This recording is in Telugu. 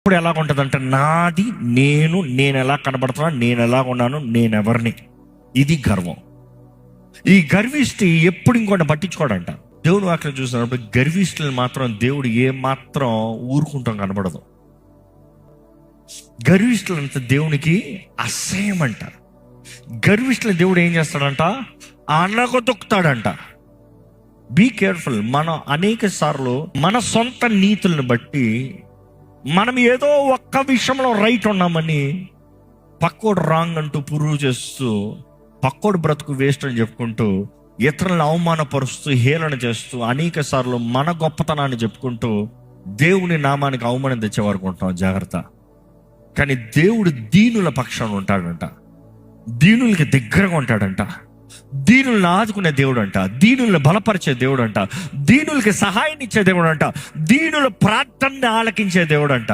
ఇప్పుడు ఎలా ఉంటుందంటే నాది, నేను ఎలా కనబడుతున్నా, నేను ఎలా ఉన్నాను, నేనెవరిని. ఇది గర్వం. ఈ గర్విష్టి ఎప్పుడు ఇంకోటి పట్టించుకోడంట. దేవుడు వాక్యం చూసినప్పుడు గర్విష్ఠులను మాత్రం దేవుడు ఏ మాత్రం ఊరుకుంటాం కనబడదు. గర్విష్ఠులంతా దేవునికి అసహ్యం అంట. గర్విష్ఠులు దేవుడు ఏం చేస్తాడంట, అనగదొక్కుతాడంట. Be careful. మనం అనేక సార్లు మన సొంత నీతులను బట్టి మనం ఏదో ఒక్క విషయంలో రైట్ ఉన్నామని పక్కోడు రాంగ్ అంటూ ప్రూవ్ చేస్తూ, పక్కోడు బ్రతుకు వేస్ట్ అని చెప్పుకుంటూ, ఇతరులను అవమానపరుస్తూ, హేళన చేస్తూ, అనేక సార్లు మన గొప్పతనాన్ని చెప్పుకుంటూ దేవుని నామానికి అవమానం తెచ్చే వరకు ఉంటాం. జాగ్రత్త. కానీ దేవుడు దీనుల పక్షాన ఉంటాడంట, దీనులకి దగ్గరగా ఉంటాడంట, దీనులను ఆదుకునే దేవుడు అంట, దీనులను బలపరిచే దేవుడు అంట, దీనులకి సహాయం ఇచ్చే దేవుడు అంట, దీనుల ప్రార్థనని ఆలకించే దేవుడు అంట.